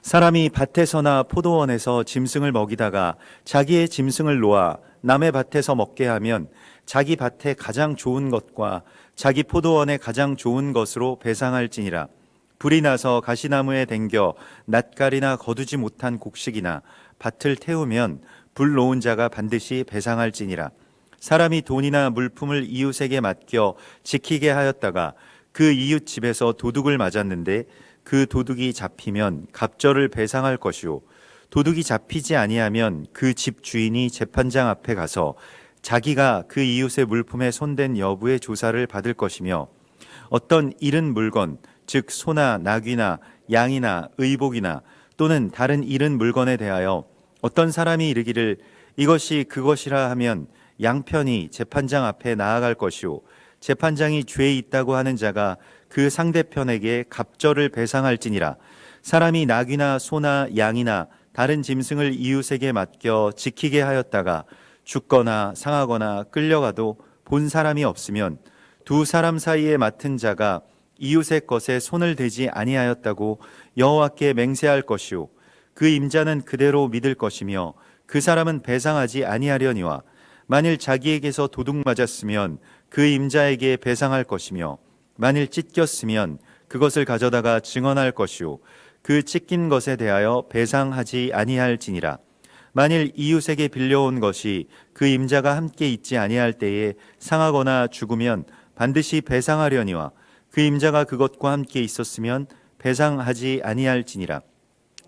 사람이 밭에서나 포도원에서 짐승을 먹이다가 자기의 짐승을 놓아 남의 밭에서 먹게 하면 자기 밭에 가장 좋은 것과 자기 포도원에 가장 좋은 것으로 배상할지니라. 불이 나서 가시나무에 댕겨 낫갈이나 거두지 못한 곡식이나 밭을 태우면 불 놓은 자가 반드시 배상할지니라. 사람이 돈이나 물품을 이웃에게 맡겨 지키게 하였다가 그 이웃 집에서 도둑을 맞았는데 그 도둑이 잡히면 갑절을 배상할 것이요, 도둑이 잡히지 아니하면 그 집 주인이 재판장 앞에 가서 자기가 그 이웃의 물품에 손댄 여부의 조사를 받을 것이며, 어떤 잃은 물건, 즉 소나 나귀나 양이나 의복이나 또는 다른 잃은 물건에 대하여 어떤 사람이 이르기를 이것이 그것이라 하면 양편이 재판장 앞에 나아갈 것이요, 재판장이 죄 있다고 하는 자가 그 상대편에게 갑절을 배상할지니라. 사람이 나귀나 소나 양이나 다른 짐승을 이웃에게 맡겨 지키게 하였다가 죽거나 상하거나 끌려가도 본 사람이 없으면 두 사람 사이에 맡은 자가 이웃의 것에 손을 대지 아니하였다고 여호와께 맹세할 것이요, 그 임자는 그대로 믿을 것이며 그 사람은 배상하지 아니하려니와, 만일 자기에게서 도둑 맞았으면 그 임자에게 배상할 것이며 만일 찢겼으면 그것을 가져다가 증언할 것이요, 그 찢긴 것에 대하여 배상하지 아니할지니라. 만일 이웃에게 빌려온 것이 그 임자가 함께 있지 아니할 때에 상하거나 죽으면 반드시 배상하려니와, 그 임자가 그것과 함께 있었으면 배상하지 아니할지니라.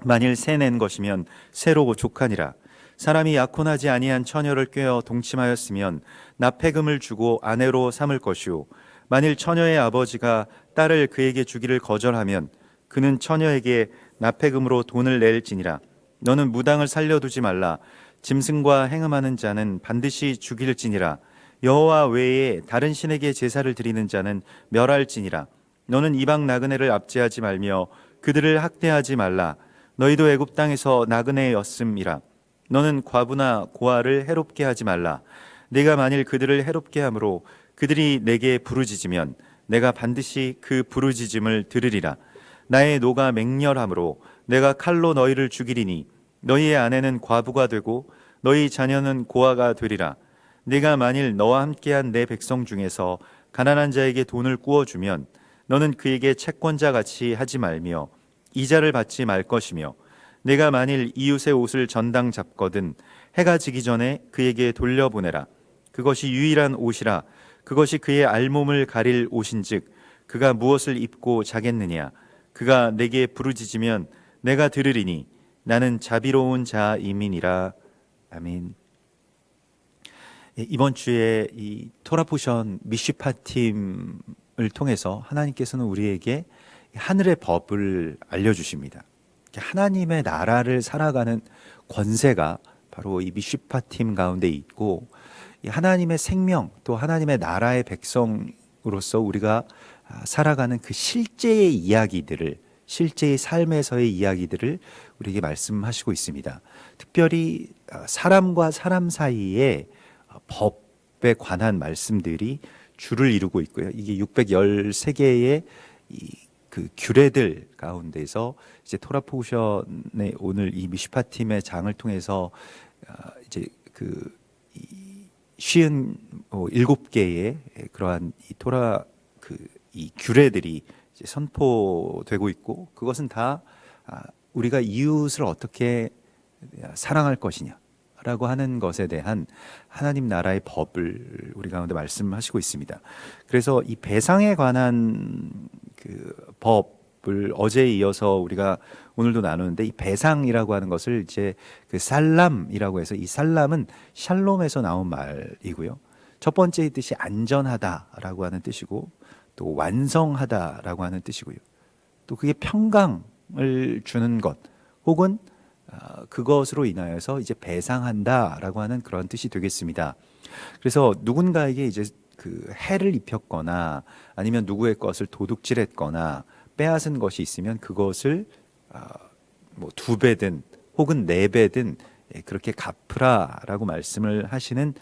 만일 새 낸 것이면 새로 족하니라. 사람이 약혼하지 아니한 처녀를 꾀어 동침하였으면 납폐금을 주고 아내로 삼을 것이요, 만일 처녀의 아버지가 딸을 그에게 주기를 거절하면 그는 처녀에게 납폐금으로 돈을 낼지니라. 너는 무당을 살려두지 말라. 짐승과 행음하는 자는 반드시 죽일지니라. 여호와 외에 다른 신에게 제사를 드리는 자는 멸할지니라. 너는 이방 나그네를 압제하지 말며 그들을 학대하지 말라. 너희도 애굽 땅에서 나그네였음이라. 너는 과부나 고아를 해롭게 하지 말라. 내가 만일 그들을 해롭게 함으로 그들이 내게 부르짖으면 내가 반드시 그 부르짖음을 들으리라. 나의 노가 맹렬함으로 내가 칼로 너희를 죽이리니 너희의 아내는 과부가 되고 너희 자녀는 고아가 되리라. 네가 만일 너와 함께한 내 백성 중에서 가난한 자에게 돈을 꾸어주면 너는 그에게 채권자 같이 하지 말며 이자를 받지 말 것이며, 내가 만일 이웃의 옷을 전당 잡거든 해가 지기 전에 그에게 돌려보내라. 그것이 유일한 옷이라. 그것이 그의 알몸을 가릴 옷인즉 그가 무엇을 입고 자겠느냐. 그가 내게 부르짖으면 내가 들으리니 나는 자비로운 자임이니라. 아멘. 이번 주에 이 토라포션 미슈파 팀을 통해서 하나님께서는 우리에게 하늘의 법을 알려주십니다. 하나님의 나라를 살아가는 권세가 바로 이 미슈파 팀 가운데 있고, 하나님의 생명 또 하나님의 나라의 백성으로서 우리가 살아가는 그 실제의 이야기들을, 실제의 삶에서의 이야기들을 우리에게 말씀하시고 있습니다. 특별히 사람과 사람 사이에 법에 관한 말씀들이 줄을 이루고 있고요. 이게 613개의 그 규례들 가운데서 이제 토라포션의 오늘 이 미슈파 팀의 장을 통해서 이제 그 쉬운 7개의 그러한 이 토라 이 규례들이 이제 선포되고 있고, 그것은 다 우리가 이웃을 어떻게 사랑할 것이냐라고 하는 것에 대한 하나님 나라의 법을 우리 가운데 말씀하시고 있습니다. 그래서 이 배상에 관한 그 법을 어제에 이어서 우리가 오늘도 나누는데, 이 배상이라고 하는 것을 이제 그 살람이라고 해서, 이 살람은 샬롬에서 나온 말이고요. 첫 번째의 뜻이 안전하다라고 하는 뜻이고, 또 완성하다라고 하는 뜻이고요. 또 그게 평강을 주는 것, 혹은 그것으로 인하여서 이제 배상한다라고 하는 그런 뜻이 되겠습니다. 그래서 누군가에게 이제 그 해를 입혔거나 아니면 누구의 것을 도둑질했거나 빼앗은 것이 있으면 그것을 뭐 2배든 혹은 4배든 그렇게 갚으라라고 말씀을 하시는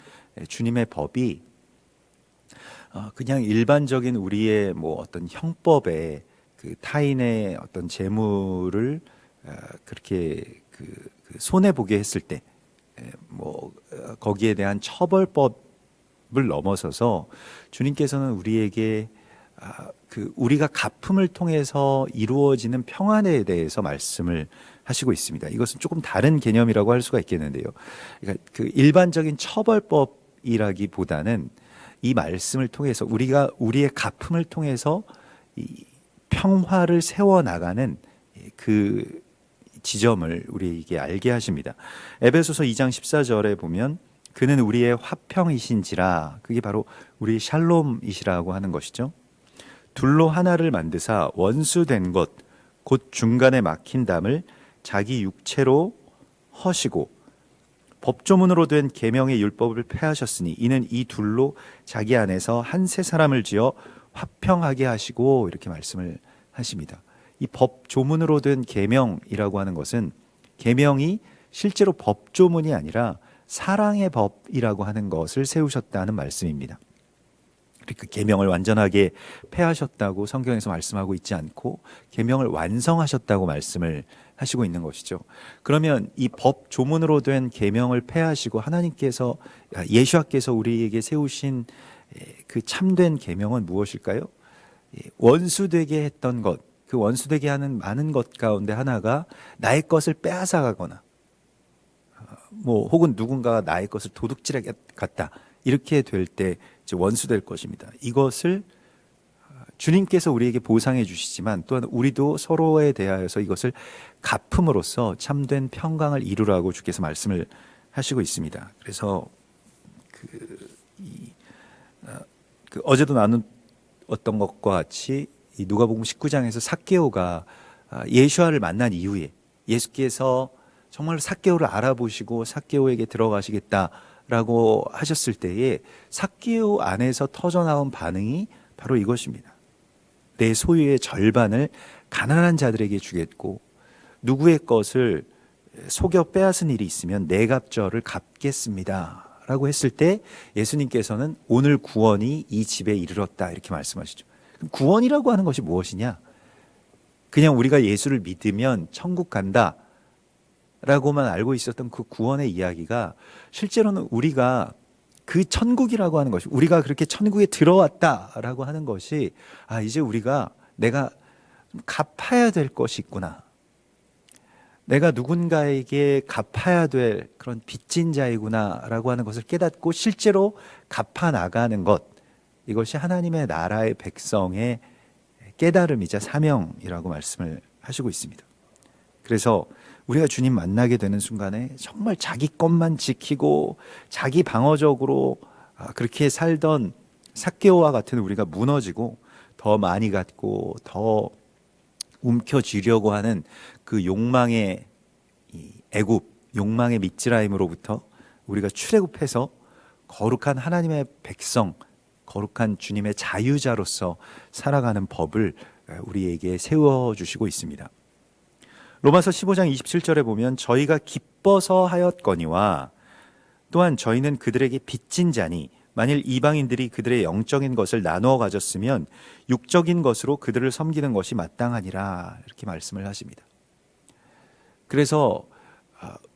주님의 법이 그냥 일반적인 우리의 뭐 어떤 형법에 그 타인의 어떤 재물을 그렇게 손해 보게 했을 때 거기에 대한 처벌법을 넘어서서 주님께서는 우리에게 우리가 갚음을 통해서 이루어지는 평안에 대해서 말씀을 하시고 있습니다. 이것은 조금 다른 개념이라고 할 수가 있겠는데요. 그러니까 일반적인 처벌법이라기보다는 이 말씀을 통해서 우리가 우리의 갚음을 통해서 이 평화를 세워 나가는 그 지점을 우리에게 알게 하십니다. 에베소서 2장 14절에 보면 그는 우리의 화평이신지라, 그게 바로 우리 샬롬이시라고 하는 것이죠. 둘로 하나를 만드사 원수된 것 곧 중간에 막힌 담을 자기 육체로 허시고 법조문으로 된 계명의 율법을 폐하셨으니 이는 이 둘로 자기 안에서 한 새 사람을 지어 화평하게 하시고, 이렇게 말씀을 하십니다. 이 법조문으로 된 계명이라고 하는 것은 계명이 실제로 법조문이 아니라 사랑의 법이라고 하는 것을 세우셨다는 말씀입니다. 그 계명을 완전하게 폐하셨다고 성경에서 말씀하고 있지 않고 계명을 완성하셨다고 말씀을 하시고 있는 것이죠. 그러면 이 법 조문으로 된 계명을 폐하시고 하나님께서, 예수와께서 우리에게 세우신 그 참된 계명은 무엇일까요? 원수되게 했던 것, 그 원수되게 하는 많은 것 가운데 하나가 나의 것을 빼앗아가거나 혹은 누군가가 나의 것을 도둑질해 갔다, 이렇게 될 때 원수될 것입니다. 이것을 주님께서 우리에게 보상해 주시지만 또한 우리도 서로에 대하여서 이것을 갚음으로써 참된 평강을 이루라고 주께서 말씀을 하시고 있습니다. 그래서 어제도 나눴던 것과 같이 이 누가복음 19장에서 삭개오가 예수와를 만난 이후에 예수께서 정말 삭개오를 알아보시고 삭개오에게 들어가시겠다라고 하셨을 때에 삭개오 안에서 터져나온 반응이 바로 이것입니다. 내 소유의 절반을 가난한 자들에게 주겠고 누구의 것을 속여 빼앗은 일이 있으면 내 갑절을 갚겠습니다 라고 했을 때 예수님께서는 오늘 구원이 이 집에 이르렀다, 이렇게 말씀하시죠. 그럼 구원이라고 하는 것이 무엇이냐? 그냥 우리가 예수를 믿으면 천국 간다 라고만 알고 있었던 그 구원의 이야기가 실제로는 우리가 그 천국이라고 하는 것이, 우리가 그렇게 천국에 들어왔다라고 하는 것이 이제 내가 갚아야 될 것이 있구나, 내가 누군가에게 갚아야 될 그런 빚진 자이구나 라고 하는 것을 깨닫고 실제로 갚아 나가는 것, 이것이 하나님의 나라의 백성의 깨달음이자 사명이라고 말씀을 하시고 있습니다. 그래서 우리가 주님 만나게 되는 순간에 정말 자기 것만 지키고 자기 방어적으로 그렇게 살던 삭개오와 같은 우리가 무너지고 더 많이 갖고 더 움켜쥐려고 하는 그 욕망의 애굽, 욕망의 미tz라임으로부터 우리가 출애굽해서 거룩한 하나님의 백성, 거룩한 주님의 자유자로서 살아가는 법을 우리에게 세워주시고 있습니다. 로마서 15장 27절에 보면 저희가 기뻐서 하였거니와 또한 저희는 그들에게 빚진 자니 만일 이방인들이 그들의 영적인 것을 나누어 가졌으면 육적인 것으로 그들을 섬기는 것이 마땅하니라, 이렇게 말씀을 하십니다. 그래서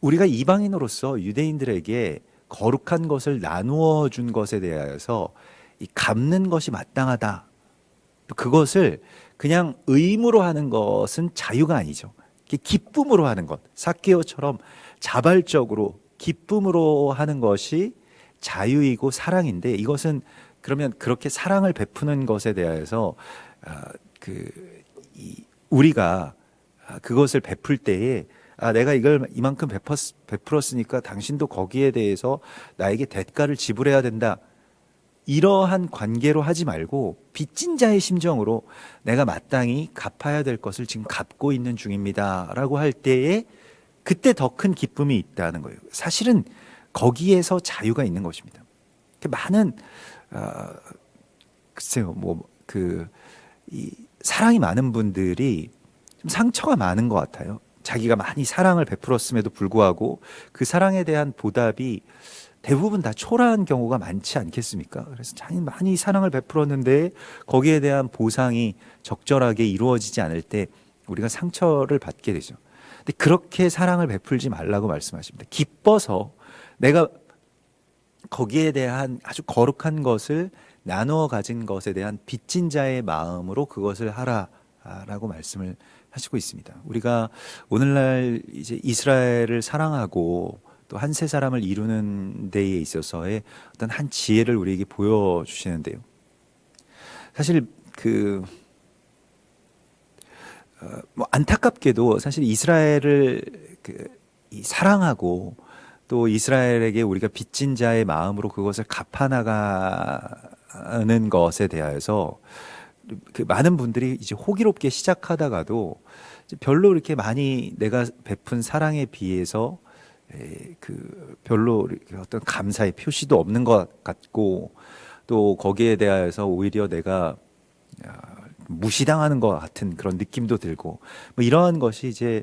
우리가 이방인으로서 유대인들에게 거룩한 것을 나누어 준 것에 대하여서 갚는 것이 마땅하다, 그것을 그냥 의무로 하는 것은 자유가 아니죠. 기쁨으로 하는 것, 삭개오처럼 자발적으로 기쁨으로 하는 것이 자유이고 사랑인데, 이것은 그러면 그렇게 사랑을 베푸는 것에 대해서 우리가 그것을 베풀 때에 내가 이걸 이만큼 베풀었으니까 당신도 거기에 대해서 나에게 대가를 지불해야 된다, 이러한 관계로 하지 말고 빚진 자의 심정으로 내가 마땅히 갚아야 될 것을 지금 갚고 있는 중입니다 라고 할 때에 그때 더 큰 기쁨이 있다는 거예요. 사실은 거기에서 자유가 있는 것입니다. 많은 글쎄요, 사랑이 많은 분들이 좀 상처가 많은 것 같아요. 자기가 많이 사랑을 베풀었음에도 불구하고 그 사랑에 대한 보답이 대부분 다 초라한 경우가 많지 않겠습니까? 그래서 자기 많이 사랑을 베풀었는데 거기에 대한 보상이 적절하게 이루어지지 않을 때 우리가 상처를 받게 되죠. 근데 그렇게 사랑을 베풀지 말라고 말씀하십니다. 기뻐서 내가 거기에 대한 아주 거룩한 것을 나누어 가진 것에 대한 빚진 자의 마음으로 그것을 하라라고 말씀을 하시고 있습니다. 우리가 오늘날 이제 이스라엘을 사랑하고 또 한 세 사람을 이루는 데에 있어서의 어떤 한 지혜를 우리에게 보여주시는데요. 사실 뭐 안타깝게도 사실 이스라엘을 이 사랑하고 또 이스라엘에게 우리가 빚진 자의 마음으로 그것을 갚아나가는 것에 대하여서 많은 분들이 이제 호기롭게 시작하다가도 이제 별로 이렇게 많이 내가 베푼 사랑에 비해서 별로 이렇게 어떤 감사의 표시도 없는 것 같고 또 거기에 대하여서 오히려 내가 무시당하는 것 같은 그런 느낌도 들고 뭐 이러한 것이 이제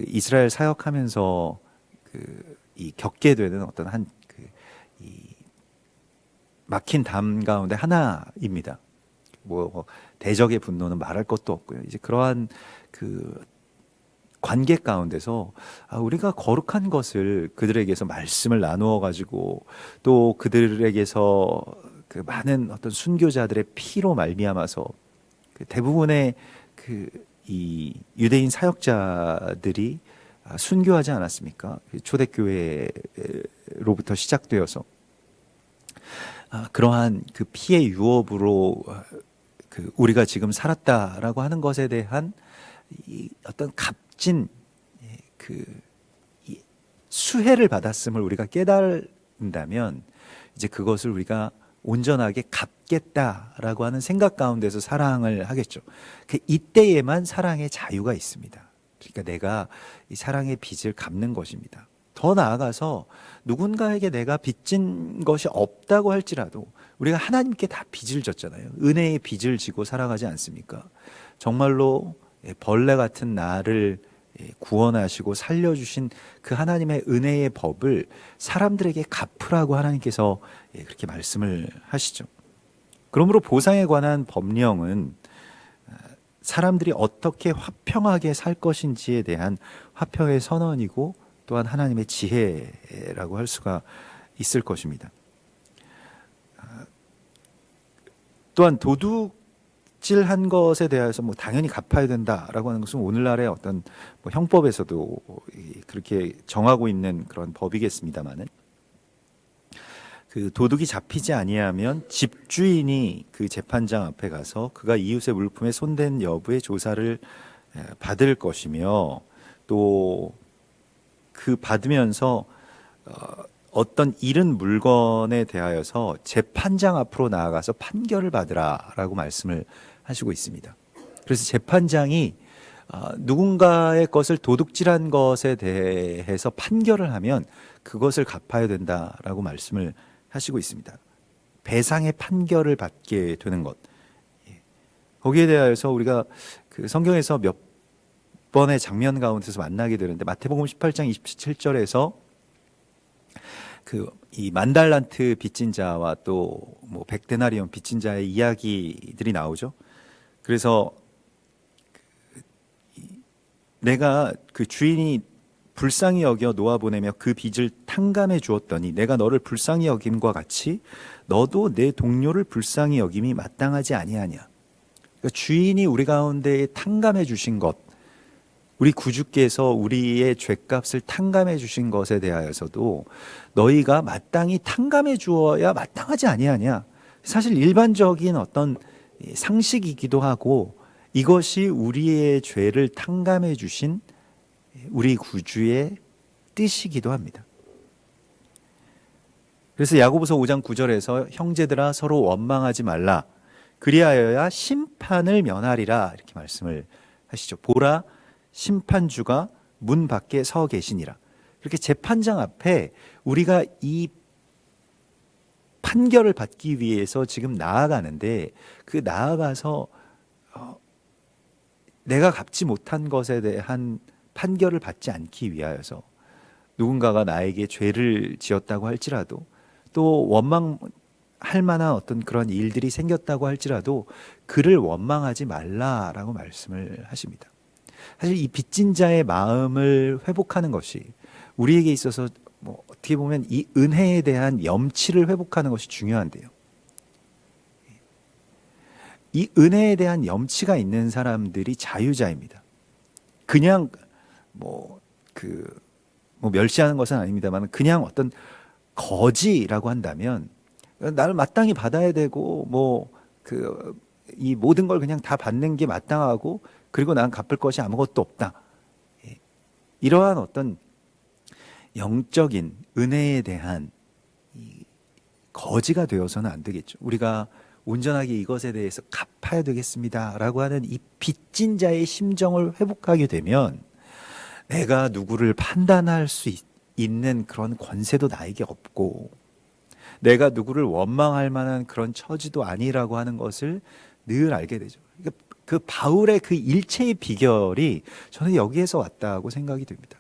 이스라엘 사역하면서 이 겪게 되는 어떤 이 막힌 담 가운데 하나입니다. 뭐 대적의 분노는 말할 것도 없고요. 이제 그러한 관계 가운데서 우리가 거룩한 것을 그들에게서 말씀을 나누어 가지고 또 그들에게서 많은 어떤 순교자들의 피로 말미암아서 대부분의 이 유대인 사역자들이 순교하지 않았습니까? 초대교회로부터 시작되어서 그러한 피의 유업으로 우리가 지금 살았다라고 하는 것에 대한 이 어떤 값진 이 수혜를 받았음을 우리가 깨달은다면 이제 그것을 우리가 온전하게 갚겠다라고 하는 생각 가운데서 사랑을 하겠죠. 이때에만 사랑의 자유가 있습니다. 그러니까 내가 이 사랑의 빚을 갚는 것입니다. 더 나아가서 누군가에게 내가 빚진 것이 없다고 할지라도 우리가 하나님께 다 빚을 졌잖아요. 은혜의 빚을 지고 살아가지 않습니까? 정말로 벌레 같은 나를 구원하시고 살려주신 그 하나님의 은혜의 법을 사람들에게 갚으라고 하나님께서 그렇게 말씀을 하시죠. 그러므로 보상에 관한 법령은 사람들이 어떻게 화평하게 살 것인지에 대한 화평의 선언이고 또한 하나님의 지혜라고 할 수가 있을 것입니다. 또한 도둑질한 것에 대해서 뭐 당연히 갚아야 된다라고 하는 것은 오늘날의 어떤 뭐 형법에서도 그렇게 정하고 있는 그런 법이겠습니다만은 도둑이 잡히지 아니하면 집주인이 그 재판장 앞에 가서 그가 이웃의 물품에 손댄 여부의 조사를 받을 것이며 또 받으면서 어떤 잃은 물건에 대하여서 재판장 앞으로 나아가서 판결을 받으라라고 말씀을 하시고 있습니다. 그래서 재판장이 누군가의 것을 도둑질한 것에 대해서 판결을 하면 그것을 갚아야 된다라고 말씀을 하시고 있습니다. 배상의 판결을 받게 되는 것. 거기에 대하여서 우리가 성경에서 몇 번의 장면 가운데서 만나게 되는데 마태복음 18장 27절에서 이 만달란트 빚진 자와 또 뭐 100데나리온 빚진 자의 이야기들이 나오죠. 그래서 내가 그 주인이 불쌍히 여겨 놓아보내며 그 빚을 탕감해 주었더니 내가 너를 불쌍히 여김과 같이 너도 내 동료를 불쌍히 여김이 마땅하지 아니하냐. 그러니까 주인이 우리 가운데 탕감해 주신 것, 우리 구주께서 우리의 죄값을 탕감해 주신 것에 대하여서도 너희가 마땅히 탕감해 주어야 마땅하지 아니하냐. 사실 일반적인 어떤 상식이기도 하고 이것이 우리의 죄를 탕감해 주신 우리 구주의 뜻이기도 합니다. 그래서 야고보서 5장 9절에서 형제들아 서로 원망하지 말라. 그리하여야 심판을 면하리라. 이렇게 말씀을 하시죠. 보라 심판주가 문 밖에 서 계시니라. 이렇게 재판장 앞에 우리가 이 판결을 받기 위해서 지금 나아가는데 그 나아가서 내가 갚지 못한 것에 대한 판결을 받지 않기 위하여서 누군가가 나에게 죄를 지었다고 할지라도 또 원망할 만한 어떤 그런 일들이 생겼다고 할지라도 그를 원망하지 말라라고 말씀을 하십니다. 사실 이 빚진 자의 마음을 회복하는 것이 우리에게 있어서 뭐 어떻게 보면 이 은혜에 대한 염치를 회복하는 것이 중요한데요. 이 은혜에 대한 염치가 있는 사람들이 자유자입니다. 그냥 뭐 멸시하는 것은 아닙니다만 그냥 어떤 거지라고 한다면 나를 마땅히 받아야 되고 이 모든 걸 그냥 다 받는 게 마땅하고 그리고 난 갚을 것이 아무것도 없다. 이러한 어떤 영적인 은혜에 대한 이 거지가 되어서는 안 되겠죠. 우리가 온전하게 이것에 대해서 갚아야 되겠습니다라고 하는 이 빚진 자의 심정을 회복하게 되면 내가 누구를 판단할 수 있는 그런 권세도 나에게 없고 내가 누구를 원망할 만한 그런 처지도 아니라고 하는 것을 늘 알게 되죠. 그러니까 그 바울의 그 일체의 비결이 저는 여기에서 왔다고 생각이 됩니다.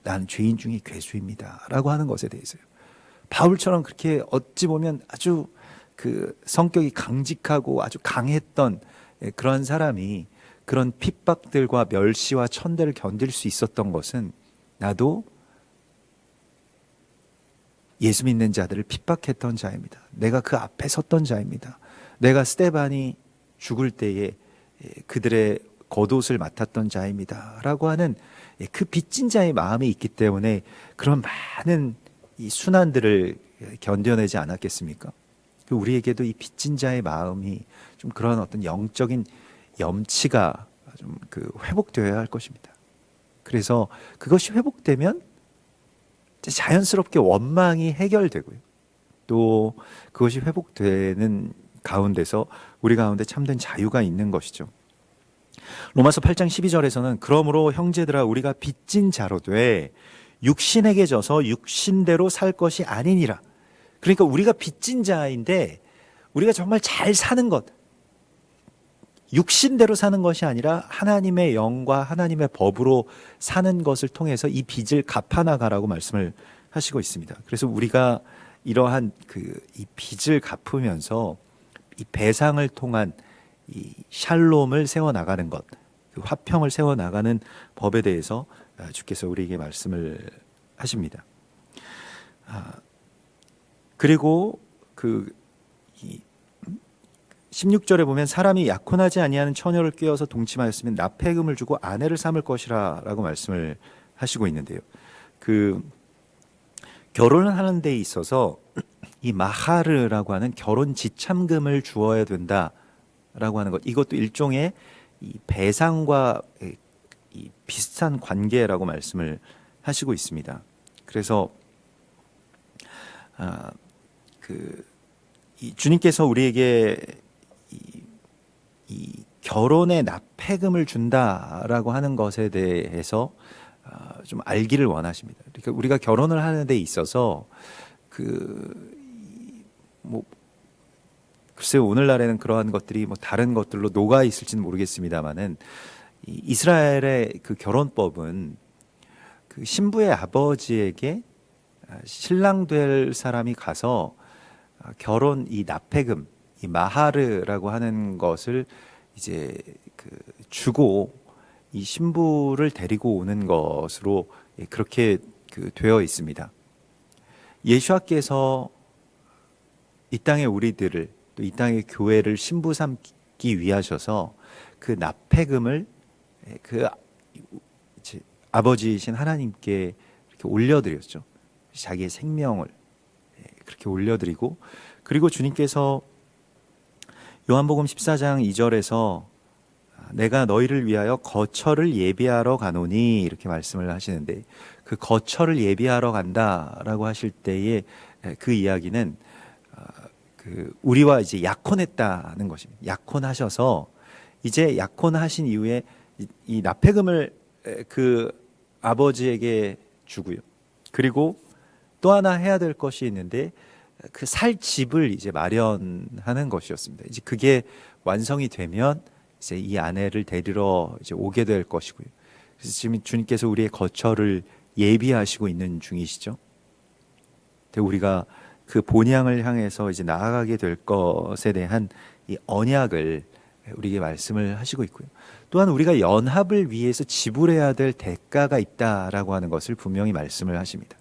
나는 죄인 중에 괴수입니다 라고 하는 것에 대해서요. 바울처럼 그렇게 어찌 보면 아주 그 성격이 강직하고 아주 강했던 그런 사람이 그런 핍박들과 멸시와 천대를 견딜 수 있었던 것은 나도 예수 믿는 자들을 핍박했던 자입니다. 내가 그 앞에 섰던 자입니다. 내가 스데반이 죽을 때에 그들의 겉옷을 맡았던 자입니다 라고 하는 그 빚진 자의 마음이 있기 때문에 그런 많은 이 순환들을 견뎌내지 않았겠습니까? 우리에게도 이 빚진 자의 마음이 좀 그런 어떤 영적인 염치가 좀 회복되어야 할 것입니다. 그래서 그것이 회복되면 자연스럽게 원망이 해결되고요. 또 그것이 회복되는 가운데서 우리 가운데 참된 자유가 있는 것이죠. 로마서 8장 12절에서는 그러므로 형제들아 우리가 빚진 자로 돼 육신에게 져서 육신대로 살 것이 아니니라. 그러니까 우리가 빚진 자인데 우리가 정말 잘 사는 것, 육신대로 사는 것이 아니라 하나님의 영과 하나님의 법으로 사는 것을 통해서 이 빚을 갚아나가라고 말씀을 하시고 있습니다. 그래서 우리가 이러한 이 빚을 갚으면서 이 배상을 통한 이 샬롬을 세워나가는 것, 그 화평을 세워나가는 법에 대해서 주께서 우리에게 말씀을 하십니다. 그리고 16절에 보면 사람이 약혼하지 아니하는 처녀를 꾀어서 동침하였으면 납폐금을 주고 아내를 삼을 것이라 라고 말씀을 하시고 있는데요. 결혼을 하는 데 있어서 이 마하르라고 하는 결혼 지참금을 주어야 된다라고 하는 것, 이것도 일종의 이 배상과 이 비슷한 관계라고 말씀을 하시고 있습니다. 그래서 이 주님께서 우리에게 이 결혼의 납폐금을 준다라고 하는 것에 대해서 좀 알기를 원하십니다. 그러니까 우리가 결혼을 하는 데 있어서 글쎄요, 오늘날에는 그러한 것들이 다른 것들로 녹아 있을지는 모르겠습니다만은 이스라엘의 그 결혼법은 그 신부의 아버지에게 신랑 될 사람이 가서 결혼 이 납폐금, 이 마하르라고 하는 것을 이제 주고 이 신부를 데리고 오는 것으로 그렇게 되어 있습니다. 예수께서 이 땅의 우리들을 또 이 땅의 교회를 신부 삼기 위하셔서 그 납폐금을 아버지이신 하나님께 이렇게 올려드렸죠. 자기의 생명을 그렇게 올려드리고, 그리고 주님께서 요한복음 14장 2절에서 내가 너희를 위하여 거처를 예비하러 가노니 이렇게 말씀을 하시는데, 그 거처를 예비하러 간다라고 하실 때의 그 이야기는 우리와 이제 약혼했다는 것입니다. 약혼하셔서 이제 약혼하신 이후에 이 납폐금을 그 아버지에게 주고요. 그리고 또 하나 해야 될 것이 있는데 그 살 집을 이제 마련하는 것이었습니다. 이제 그게 완성이 되면 이제 이 아내를 데리러 이제 오게 될 것이고요. 그래서 지금 주님께서 우리의 거처를 예비하시고 있는 중이시죠. 우리가 그 본향을 향해서 이제 나아가게 될 것에 대한 이 언약을 우리에게 말씀을 하시고 있고요. 또한 우리가 연합을 위해서 지불해야 될 대가가 있다라고 하는 것을 분명히 말씀을 하십니다.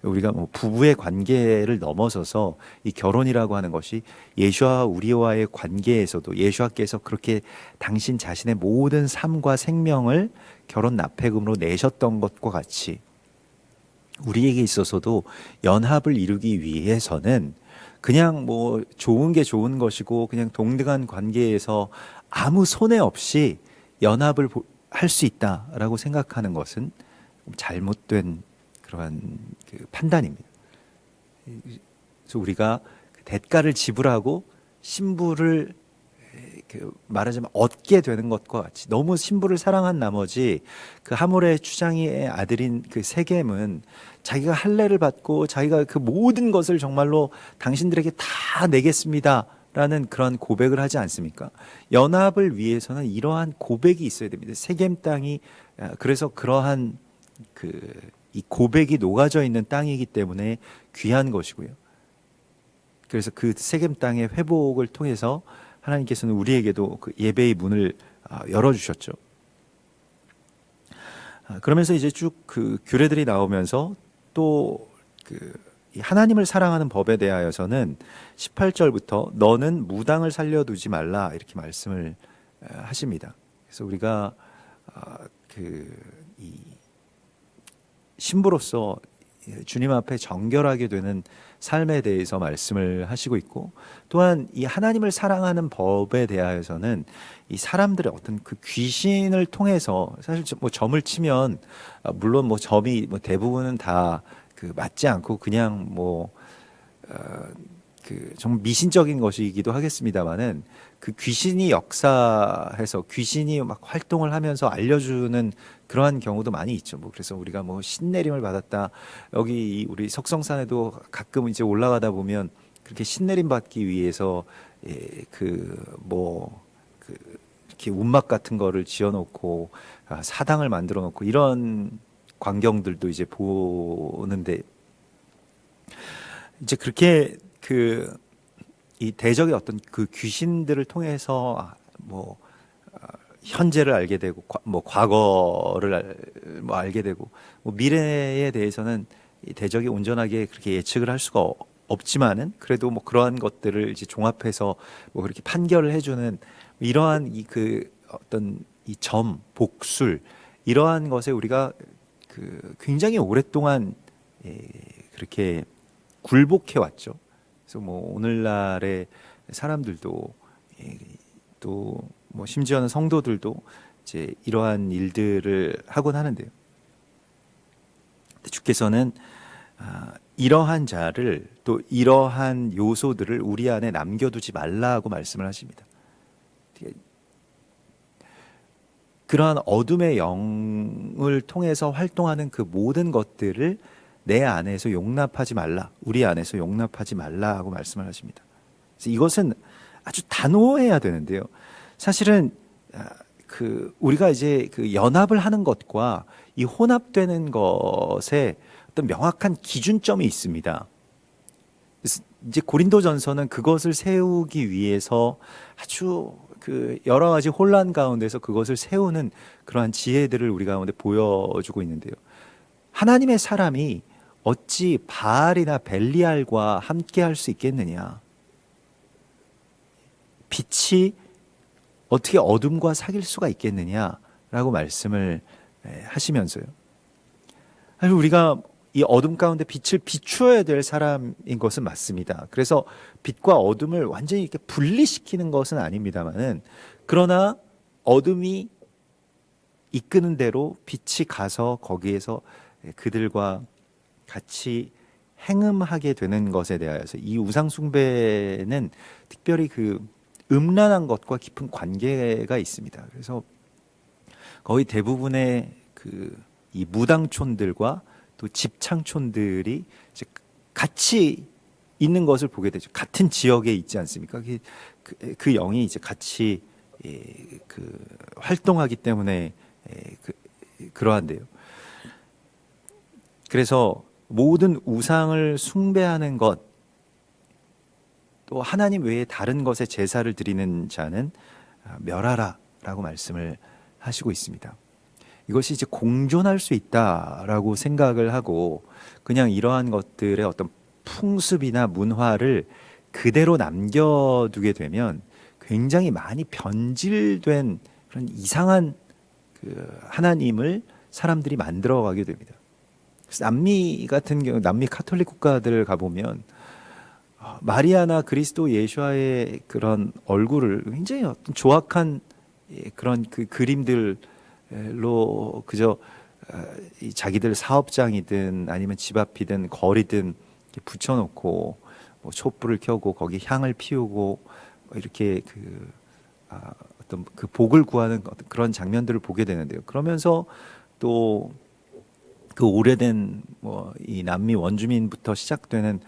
우리가 뭐 부부의 관계를 넘어서서 이 결혼이라고 하는 것이 예수와 우리와의 관계에서도 예수께서 그렇게 당신 자신의 모든 삶과 생명을 결혼 납폐금으로 내셨던 것과 같이 우리에게 있어서도 연합을 이루기 위해서는 그냥 뭐 좋은 게 좋은 것이고 그냥 동등한 관계에서 아무 손해 없이 연합을 할 수 있다라고 생각하는 것은 잘못된 그러한 그 판단입니다. 그래서 우리가 대가를 지불하고 신부를 말하자면 얻게 되는 것과 같이 너무 신부를 사랑한 나머지 그 하몰의 추장이의 아들인 그 세겜은 자기가 할례를 받고 자기가 그 모든 것을 정말로 당신들에게 다 내겠습니다라는 그런 고백을 하지 않습니까? 연합을 위해서는 이러한 고백이 있어야 됩니다. 세겜 땅이 그래서 그러한 이 고백이 녹아져 있는 땅이기 때문에 귀한 것이고요. 그래서 그 세겜 땅의 회복을 통해서 하나님께서는 우리에게도 그 예배의 문을 열어주셨죠. 그러면서 이제 쭉 그 규례들이 나오면서 또 이 하나님을 사랑하는 법에 대하여서는 18절부터 너는 무당을 살려두지 말라 이렇게 말씀을 하십니다. 그래서 우리가 이 신부로서 주님 앞에 정결하게 되는 삶에 대해서 말씀을 하시고 있고 또한 이 하나님을 사랑하는 법에 대하여서는 이 사람들의 어떤 그 귀신을 통해서 사실 뭐 점을 치면 물론 뭐 점이 뭐 대부분은 다 맞지 않고 그냥 뭐 정말 미신적인 것이기도 하겠습니다만은 그 귀신이 역사해서 귀신이 막 활동을 하면서 알려주는 그러한 경우도 많이 있죠. 뭐 그래서 우리가 뭐 신내림을 받았다. 여기 우리 석성산에도 가끔 이제 올라가다 보면 그렇게 신내림 받기 위해서 이렇게 운막 같은 거를 지어놓고 사당을 만들어놓고 이런 광경들도 이제 보는데 이제 그렇게 이 대적의 어떤 그 귀신들을 통해서 뭐 현재를 알게 되고 뭐 과거를 알게 되고 뭐 미래에 대해서는 이 대적이 온전하게 그렇게 예측을 할 수가 없지만은 그래도 뭐 그러한 것들을 이제 종합해서 뭐 그렇게 판결을 해주는 이러한 어떤 이 점 복술 이러한 것에 우리가 굉장히 오랫동안 그렇게 굴복해 왔죠. 그래서 뭐 오늘날의 사람들도 또 뭐 심지어는 성도들도 이제 이러한 일들을 하곤 하는데요. 주께서는 이러한 자를 또 이러한 요소들을 우리 안에 남겨두지 말라고 말씀을 하십니다. 그러한 어둠의 영을 통해서 활동하는 그 모든 것들을 내 안에서 용납하지 말라, 우리 안에서 용납하지 말라고 말씀을 하십니다. 그래서 이것은 아주 단호해야 되는데요. 사실은 우리가 이제 연합을 하는 것과 이 혼합되는 것에 어떤 명확한 기준점이 있습니다. 그래서 이제 고린도전서는 그것을 세우기 위해서 아주 여러 가지 혼란 가운데서 그것을 세우는 그러한 지혜들을 우리 가운데 보여주고 있는데요. 하나님의 사람이 어찌 바알이나 벨리알과 함께 할 수 있겠느냐? 빛이 어떻게 어둠과 사귈 수가 있겠느냐라고 말씀을 하시면서요. 사실 우리가 이 어둠 가운데 빛을 비추어야 될 사람인 것은 맞습니다. 그래서 빛과 어둠을 완전히 이렇게 분리시키는 것은 아닙니다만은 그러나 어둠이 이끄는 대로 빛이 가서 거기에서 그들과 같이 행음하게 되는 것에 대하여서 이 우상 숭배는 특별히 음란한 것과 깊은 관계가 있습니다. 그래서 거의 대부분의 이 무당촌들과 또 집창촌들이 이제 같이 있는 것을 보게 되죠. 같은 지역에 있지 않습니까? 그 영이 이제 같이 활동하기 때문에 그러한데요. 그래서 모든 우상을 숭배하는 것, 또 하나님 외에 다른 것에 제사를 드리는 자는 멸하라라고 말씀을 하시고 있습니다. 이것이 이제 공존할 수 있다라고 생각을 하고 그냥 이러한 것들의 어떤 풍습이나 문화를 그대로 남겨두게 되면 굉장히 많이 변질된 그런 이상한 그 하나님을 사람들이 만들어가게 됩니다. 그래서 남미 같은 경우, 남미 카톨릭 국가들 가보면 마리아나 그리스도 예수와의 그런 얼굴을 굉장히 어떤 조악한 그런 그 그림들로 그저 자기들 사업장이든 아니면 집 앞이든 거리든 이렇게 붙여놓고 뭐 촛불을 켜고 거기 향을 피우고 이렇게 어떤 그 복을 구하는 어떤 그런 장면들을 보게 되는데요. 그러면서 또 그 오래된 뭐 이 남미 원주민부터 시작되는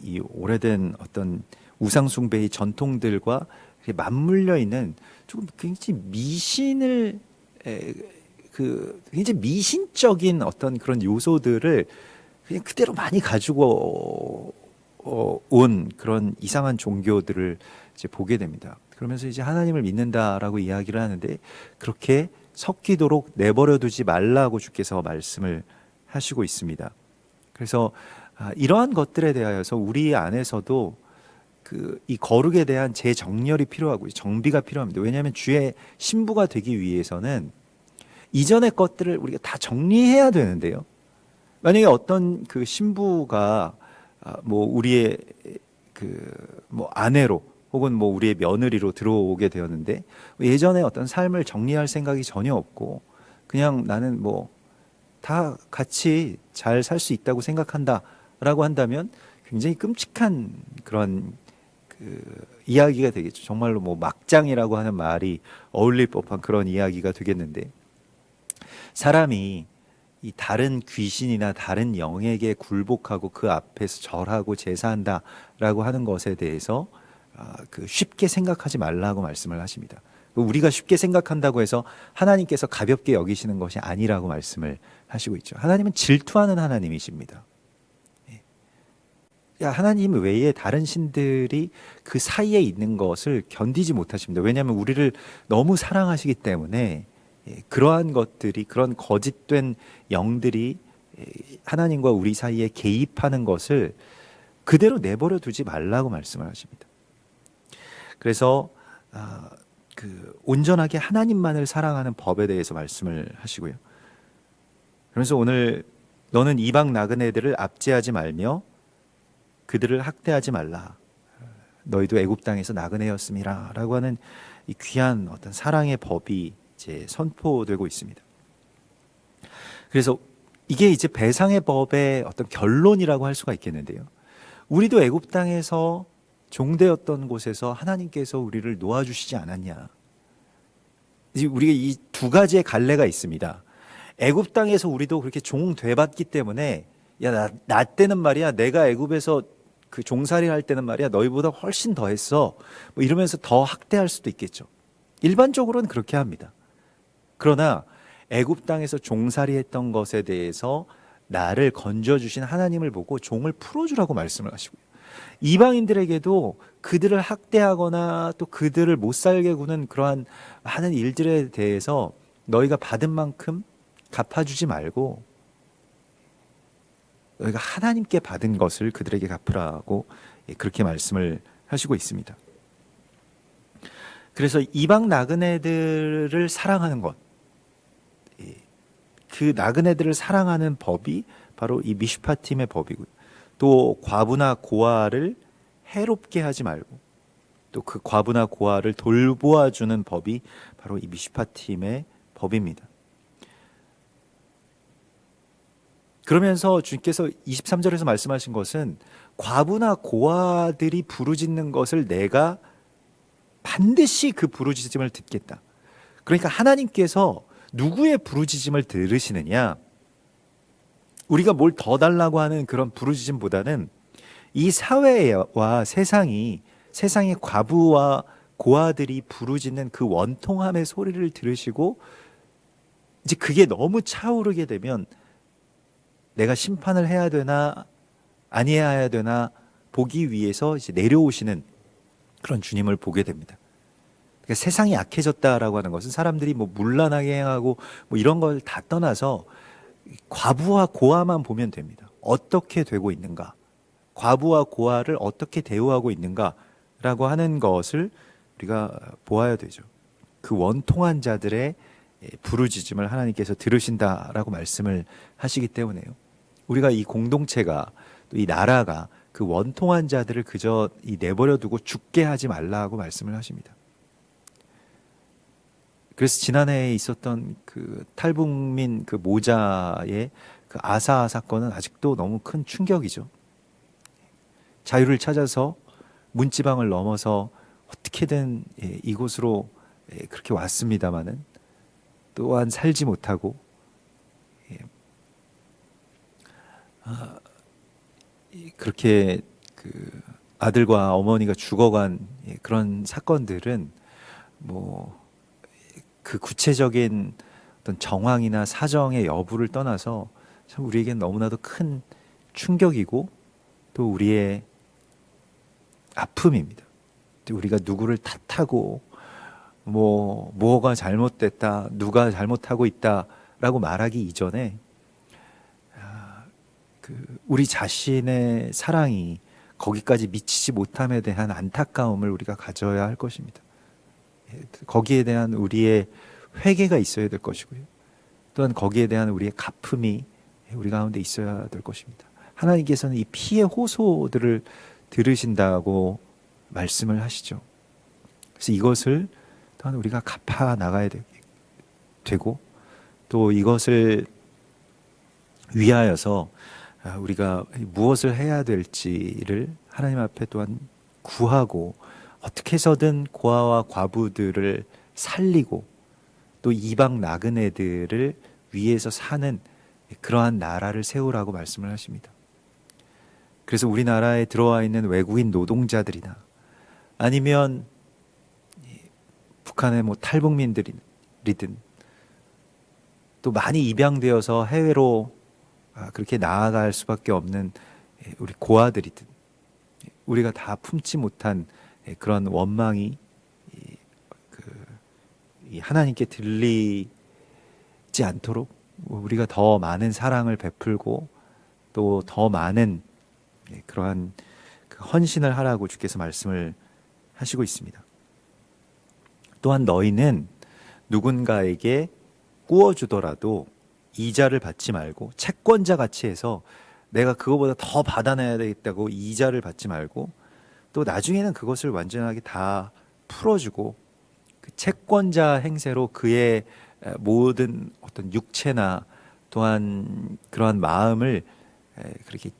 이 오래된 어떤 우상 숭배의 전통들과 맞물려 있는 조금 굉장히 미신을 굉장히 미신적인 어떤 그런 요소들을 그냥 그대로 많이 가지고 온 그런 이상한 종교들을 이제 보게 됩니다. 그러면서 이제 하나님을 믿는다라고 이야기를 하는데 그렇게 섞이도록 내버려 두지 말라고 주께서 말씀을 하시고 있습니다. 그래서 이러한 것들에 대하여서 우리 안에서도 이 거룩에 대한 재정렬이 필요하고 정비가 필요합니다. 왜냐하면 주의 신부가 되기 위해서는 이전의 것들을 우리가 다 정리해야 되는데요. 만약에 어떤 그 신부가 뭐 우리의 뭐 아내로 혹은 뭐 우리의 며느리로 들어오게 되었는데 예전에 어떤 삶을 정리할 생각이 전혀 없고 그냥 나는 뭐 다 같이 잘 살 수 있다고 생각한다라고 한다면 굉장히 끔찍한 그런 이야기가 되겠죠. 정말로 뭐 막장이라고 하는 말이 어울릴 법한 그런 이야기가 되겠는데 사람이 이 다른 귀신이나 다른 영에게 굴복하고 그 앞에서 절하고 제사한다라고 하는 것에 대해서 쉽게 생각하지 말라고 말씀을 하십니다. 우리가 쉽게 생각한다고 해서 하나님께서 가볍게 여기시는 것이 아니라고 말씀을 하시고 있죠. 하나님은 질투하는 하나님이십니다. 하나님 외에 다른 신들이 그 사이에 있는 것을 견디지 못하십니다. 왜냐하면 우리를 너무 사랑하시기 때문에 그러한 것들이 그런 거짓된 영들이 하나님과 우리 사이에 개입하는 것을 그대로 내버려 두지 말라고 말씀을 하십니다. 그래서 온전하게 하나님만을 사랑하는 법에 대해서 말씀을 하시고요. 그래서 오늘 너는 이방 나그네들을 압제하지 말며 그들을 학대하지 말라. 너희도 애굽 땅에서 나그네였음이라라고 하는 이 귀한 어떤 사랑의 법이 이제 선포되고 있습니다. 그래서 이게 이제 배상의 법의 어떤 결론이라고 할 수가 있겠는데요. 우리도 애굽 땅에서 종되었던 곳에서 하나님께서 우리를 놓아주시지 않았냐. 우리가 이 두 가지의 갈래가 있습니다. 애굽 땅에서 우리도 그렇게 종 돼봤기 때문에 나 때는 말이야 내가 애굽에서 그 종살이 할 때는 말이야 너희보다 훨씬 더 했어 뭐 이러면서 더 학대할 수도 있겠죠. 일반적으로는 그렇게 합니다. 그러나 애굽 땅에서 종살이 했던 것에 대해서 나를 건져주신 하나님을 보고 종을 풀어주라고 말씀을 하시고요. 이방인들에게도 그들을 학대하거나 또 그들을 못 살게 구는 그러한 많은 일들에 대해서 너희가 받은 만큼 갚아주지 말고 너희가 하나님께 받은 것을 그들에게 갚으라고 그렇게 말씀을 하시고 있습니다. 그래서 이방 나그네들을 사랑하는 것, 그 나그네들을 사랑하는 법이 바로 이 미슈파팀의 법이고요. 또 과부나 고아를 해롭게 하지 말고 또 그 과부나 고아를 돌보아주는 법이 바로 이 미슈파팀의 법입니다. 그러면서 주님께서 23절에서 말씀하신 것은 과부나 고아들이 부르짖는 것을 내가 반드시 그 부르짖음을 듣겠다. 그러니까 하나님께서 누구의 부르짖음을 들으시느냐? 우리가 뭘 더 달라고 하는 그런 부르짖음보다는 이 사회와 세상의 과부와 고아들이 부르짖는 그 원통함의 소리를 들으시고 이제 그게 너무 차오르게 되면 내가 심판을 해야 되나 아니해야 되나 보기 위해서 이제 내려오시는 그런 주님을 보게 됩니다. 그러니까 세상이 약해졌다라고 하는 것은 사람들이 뭐 문란하게 행하고 뭐 이런 걸 다 떠나서 과부와 고아만 보면 됩니다. 어떻게 되고 있는가? 과부와 고아를 어떻게 대우하고 있는가라고 하는 것을 우리가 보아야 되죠. 그 원통한 자들의 부르짖음을 하나님께서 들으신다라고 말씀을 하시기 때문에요. 우리가 이 공동체가 또 이 나라가 그 원통한 자들을 그저 이 내버려 두고 죽게 하지 말라고 말씀을 하십니다. 그래서 지난해에 있었던 그 탈북민 그 모자의 그 아사 사건은 아직도 너무 큰 충격이죠. 자유를 찾아서 문지방을 넘어서 어떻게든 이곳으로 그렇게 왔습니다마는 또한 살지 못하고 그렇게 그 아들과 어머니가 죽어간 그런 사건들은 뭐 그 구체적인 어떤 정황이나 사정의 여부를 떠나서 참 우리에겐 너무나도 큰 충격이고 또 우리의 아픔입니다. 우리가 누구를 탓하고 뭐가 잘못됐다, 누가 잘못하고 있다라고 말하기 이전에 우리 자신의 사랑이 거기까지 미치지 못함에 대한 안타까움을 우리가 가져야 할 것입니다. 거기에 대한 우리의 회개가 있어야 될 것이고요. 또한 거기에 대한 우리의 갚음이 우리 가운데 있어야 될 것입니다. 하나님께서는 이 피의 호소들을 들으신다고 말씀을 하시죠. 그래서 이것을 또한 우리가 갚아 나가야 되고 또 이것을 위하여서 우리가 무엇을 해야 될지를 하나님 앞에 또한 구하고 어떻게 해서든 고아와 과부들을 살리고 또 이방 나그네들을 위해서 사는 그러한 나라를 세우라고 말씀을 하십니다. 그래서 우리나라에 들어와 있는 외국인 노동자들이나 아니면 북한의 뭐 탈북민들이든 또 많이 입양되어서 해외로 그렇게 나아갈 수밖에 없는 우리 고아들이든 우리가 다 품지 못한 그런 원망이 하나님께 들리지 않도록 우리가 더 많은 사랑을 베풀고 또 더 많은 그러한 헌신을 하라고 주께서 말씀을 하시고 있습니다. 또한 너희는 누군가에게 꾸어주더라도 이자를 받지 말고 채권자 같이 해서 내가 그거보다 더 받아내야 되겠다고 이자를 받지 말고 또 나중에는 그것을 완전하게 다 풀어주고 그 채권자 행세로 그의 모든 어떤 육체나 또한 그러한 마음을 그렇게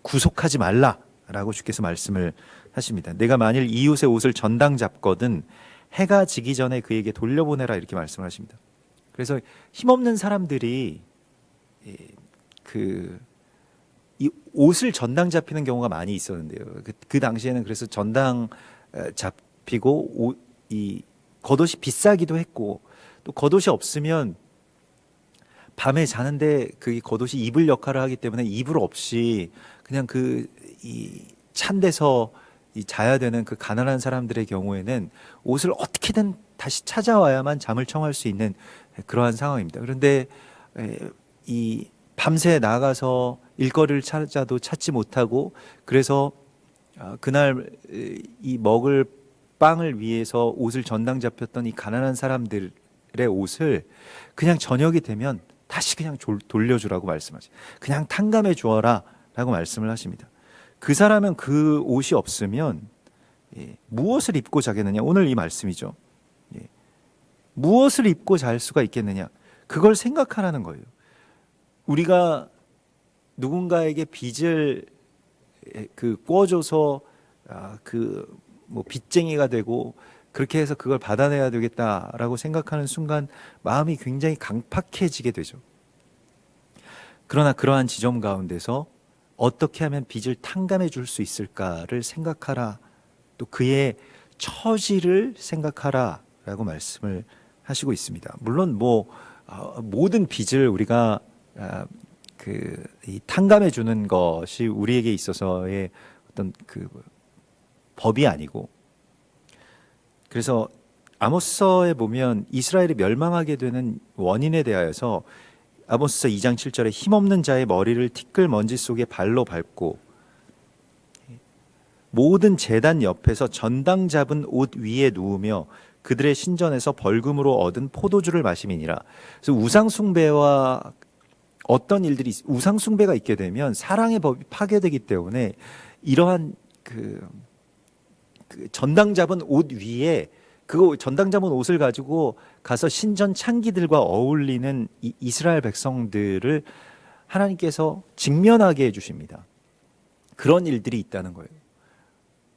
구속하지 말라라고 주께서 말씀을 하십니다. 내가 만일 이웃의 옷을 전당 잡거든 해가 지기 전에 그에게 돌려보내라 이렇게 말씀을 하십니다. 그래서 힘없는 사람들이 이 옷을 전당 잡히는 경우가 많이 있었는데요. 그 당시에는 그래서 전당 잡히고 이 겉옷이 비싸기도 했고 또 겉옷이 없으면 밤에 자는데 그 겉옷이 이불 역할을 하기 때문에 이불 없이 그냥 이 찬 데서 자야 되는 그 가난한 사람들의 경우에는 옷을 어떻게든 다시 찾아와야만 잠을 청할 수 있는 그러한 상황입니다. 그런데 이 밤새 나가서 일거리를 찾아도 찾지 못하고 그래서 그날 이 먹을 빵을 위해서 옷을 전당 잡혔던 이 가난한 사람들의 옷을 그냥 저녁이 되면 다시 그냥 돌려주라고 말씀하세요. 그냥 탕감해 주어라 라고 말씀을 하십니다. 그 사람은 그 옷이 없으면 무엇을 입고 자겠느냐. 오늘 이 말씀이죠. 무엇을 입고 잘 수가 있겠느냐. 그걸 생각하라는 거예요. 우리가 누군가에게 빚을 꿔줘서 뭐 빚쟁이가 되고 그렇게 해서 그걸 받아내야 되겠다라고 생각하는 순간 마음이 굉장히 강팍해지게 되죠. 그러나 그러한 지점 가운데서 어떻게 하면 빚을 탕감해 줄 수 있을까를 생각하라. 또 그의 처지를 생각하라라고 말씀을 하시고 있습니다. 물론 모든 빚을 우리가 이 탕감해 주는 것이 우리에게 있어서의 어떤 법이 아니고 그래서 아모스서에 보면 이스라엘이 멸망하게 되는 원인에 대하여서 아모스서 2장 7절에 힘없는 자의 머리를 티끌 먼지 속에 발로 밟고 모든 제단 옆에서 전당 잡은 옷 위에 누우며 그들의 신전에서 벌금으로 얻은 포도주를 마심이니라. 그래서 우상숭배와 어떤 일들이 우상숭배가 있게 되면 사랑의 법이 파괴되기 때문에 이러한 그 전당 잡은 옷 위에 그 전당 잡은 옷을 가지고 가서 신전 창기들과 어울리는 이스라엘 백성들을 하나님께서 직면하게 해주십니다. 그런 일들이 있다는 거예요.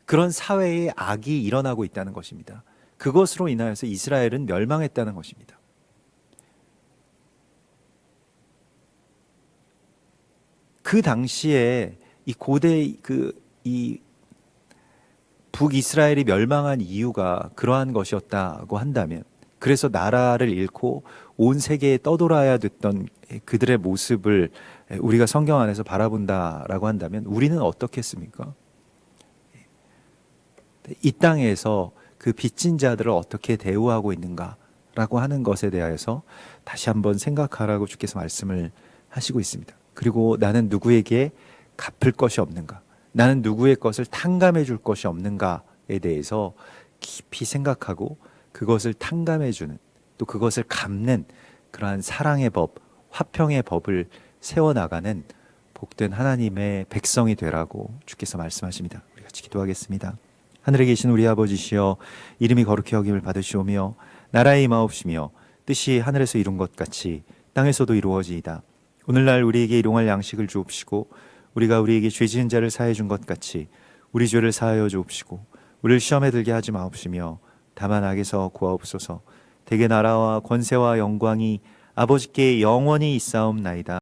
그런 사회에 악이 일어나고 있다는 것입니다. 그것으로 인하여서 이스라엘은 멸망했다는 것입니다. 그 당시에 이 고대 이 북이스라엘이 멸망한 이유가 그러한 것이었다고 한다면, 그래서 나라를 잃고 온 세계에 떠돌아야 됐던 그들의 모습을 우리가 성경 안에서 바라본다라고 한다면 우리는 어떻겠습니까? 이 땅에서 그 빚진 자들을 어떻게 대우하고 있는가라고 하는 것에 대하여서 다시 한번 생각하라고 주께서 말씀을 하시고 있습니다. 그리고 나는 누구에게 갚을 것이 없는가? 나는 누구의 것을 탕감해 줄 것이 없는가에 대해서 깊이 생각하고 그것을 탕감해 주는, 또 그것을 갚는 그러한 사랑의 법, 화평의 법을 세워나가는 복된 하나님의 백성이 되라고 주께서 말씀하십니다. 우리 같이 기도하겠습니다. 하늘에 계신 우리 아버지시여, 이름이 거룩히 여김을 받으시오며 나라의 임하옵시며 뜻이 하늘에서 이룬 것 같이 땅에서도 이루어지이다. 오늘날 우리에게 일용할 양식을 주옵시고 우리가 우리에게 죄 지은 자를 사해 준 것 같이 우리 죄를 사하여 주옵시고 우리를 시험에 들게 하지 마옵시며 다만 악에서 구하옵소서. 대개 나라와 권세와 영광이 아버지께 영원히 있사옵나이다.